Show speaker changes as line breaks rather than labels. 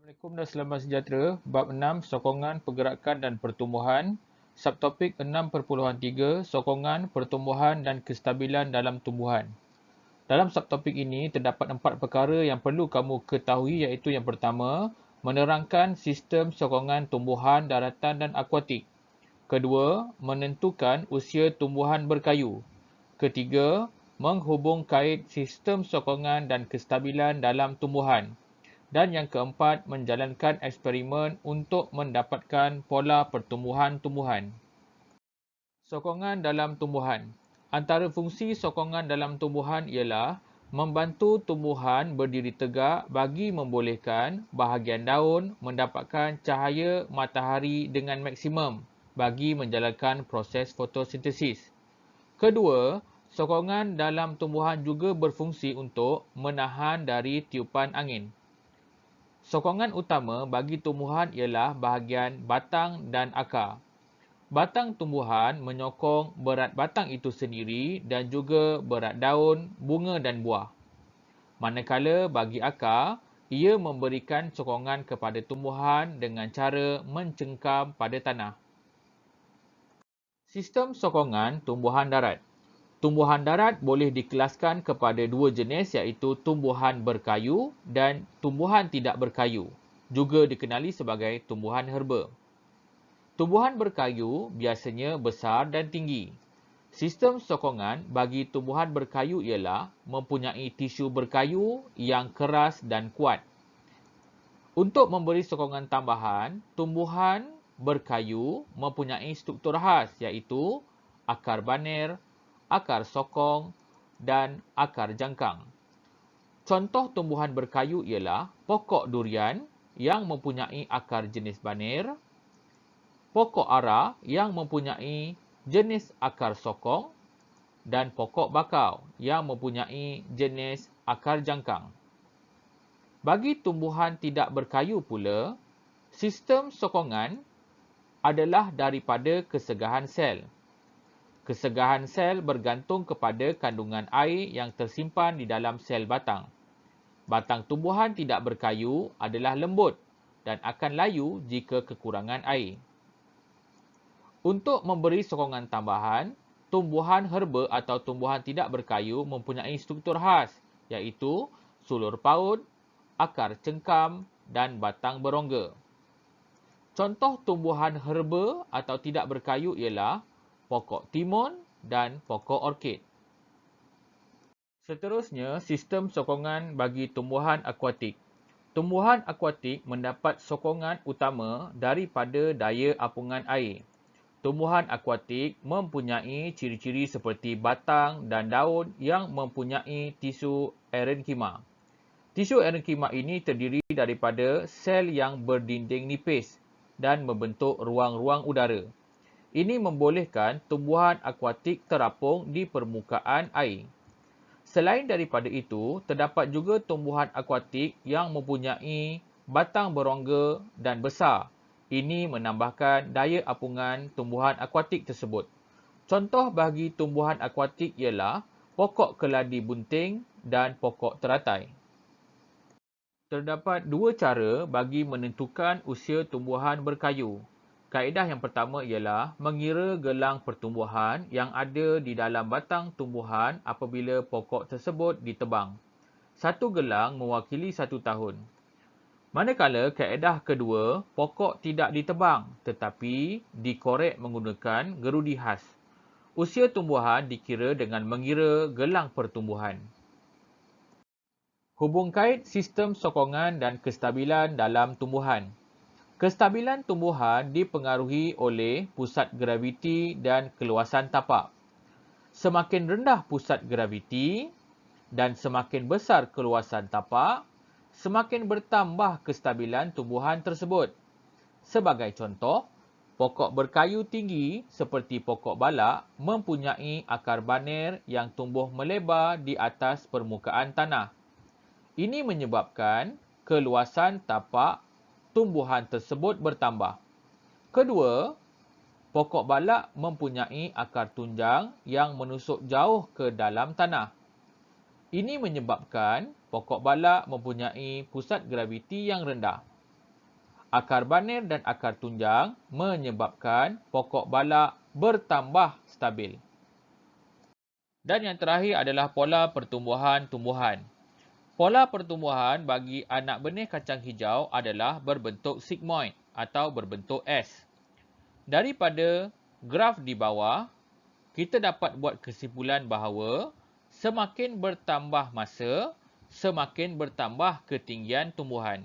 Assalamualaikum dan selamat sejahtera. Bab 6, sokongan, pergerakan dan pertumbuhan. Subtopik 6.3, sokongan, pertumbuhan dan kestabilan dalam tumbuhan. Dalam subtopik ini, terdapat 4 perkara yang perlu kamu ketahui iaitu yang pertama, menerangkan sistem sokongan tumbuhan daratan dan akuatik. Kedua, menentukan usia tumbuhan berkayu. Ketiga, menghubung kait sistem sokongan dan kestabilan dalam tumbuhan. Dan yang keempat, menjalankan eksperimen untuk mendapatkan pola pertumbuhan tumbuhan. Sokongan dalam tumbuhan. Antara fungsi sokongan dalam tumbuhan ialah membantu tumbuhan berdiri tegak bagi membolehkan bahagian daun mendapatkan cahaya matahari dengan maksimum bagi menjalankan proses fotosintesis. Kedua, sokongan dalam tumbuhan juga berfungsi untuk menahan dari tiupan angin. Sokongan utama bagi tumbuhan ialah bahagian batang dan akar. Batang tumbuhan menyokong berat batang itu sendiri dan juga berat daun, bunga dan buah. Manakala bagi akar, ia memberikan sokongan kepada tumbuhan dengan cara mencengkam pada tanah. Sistem sokongan tumbuhan darat. Tumbuhan darat boleh dikelaskan kepada dua jenis iaitu tumbuhan berkayu dan tumbuhan tidak berkayu, juga dikenali sebagai tumbuhan herba. Tumbuhan berkayu biasanya besar dan tinggi. Sistem sokongan bagi tumbuhan berkayu ialah mempunyai tisu berkayu yang keras dan kuat. Untuk memberi sokongan tambahan, tumbuhan berkayu mempunyai struktur khas iaitu akar baner, akar sokong dan akar jangkang. Contoh tumbuhan berkayu ialah pokok durian yang mempunyai akar jenis baner, pokok ara yang mempunyai jenis akar sokong dan pokok bakau yang mempunyai jenis akar jangkang. Bagi tumbuhan tidak berkayu pula, sistem sokongan adalah daripada kesegahan sel. Kesegahan sel bergantung kepada kandungan air yang tersimpan di dalam sel batang. Batang tumbuhan tidak berkayu adalah lembut dan akan layu jika kekurangan air. Untuk memberi sokongan tambahan, tumbuhan herba atau tumbuhan tidak berkayu mempunyai struktur khas iaitu sulur paut, akar cengkam dan batang berongga. Contoh tumbuhan herba atau tidak berkayu ialah pokok timun dan pokok orkid. Seterusnya, sistem sokongan bagi tumbuhan akuatik. Tumbuhan akuatik mendapat sokongan utama daripada daya apungan air. Tumbuhan akuatik mempunyai ciri-ciri seperti batang dan daun yang mempunyai tisu erenkima. Tisu erenkima ini terdiri daripada sel yang berdinding nipis dan membentuk ruang-ruang udara. Ini membolehkan tumbuhan akuatik terapung di permukaan air. Selain daripada itu, terdapat juga tumbuhan akuatik yang mempunyai batang berongga dan besar. Ini menambahkan daya apungan tumbuhan akuatik tersebut. Contoh bagi tumbuhan akuatik ialah pokok keladi bunting dan pokok teratai. Terdapat dua cara bagi menentukan usia tumbuhan berkayu. Kaedah yang pertama ialah mengira gelang pertumbuhan yang ada di dalam batang tumbuhan apabila pokok tersebut ditebang. Satu gelang mewakili 1 tahun. Manakala kaedah kedua, pokok tidak ditebang tetapi dikorek menggunakan gerudi khas. Usia tumbuhan dikira dengan mengira gelang pertumbuhan. Hubung kait sistem sokongan dan kestabilan dalam tumbuhan. Kestabilan tumbuhan dipengaruhi oleh pusat graviti dan keluasan tapak. Semakin rendah pusat graviti dan semakin besar keluasan tapak, semakin bertambah kestabilan tumbuhan tersebut. Sebagai contoh, pokok berkayu tinggi seperti pokok balak mempunyai akar baner yang tumbuh melebar di atas permukaan tanah. Ini menyebabkan keluasan tapak tumbuhan tersebut bertambah. Kedua, pokok balak mempunyai akar tunjang yang menusuk jauh ke dalam tanah. Ini menyebabkan pokok balak mempunyai pusat graviti yang rendah. Akar banir dan akar tunjang menyebabkan pokok balak bertambah stabil. Dan yang terakhir adalah pola pertumbuhan tumbuhan. Pola pertumbuhan bagi anak benih kacang hijau adalah berbentuk sigmoid atau berbentuk S. Daripada graf di bawah, kita dapat buat kesimpulan bahawa semakin bertambah masa, semakin bertambah ketinggian tumbuhan.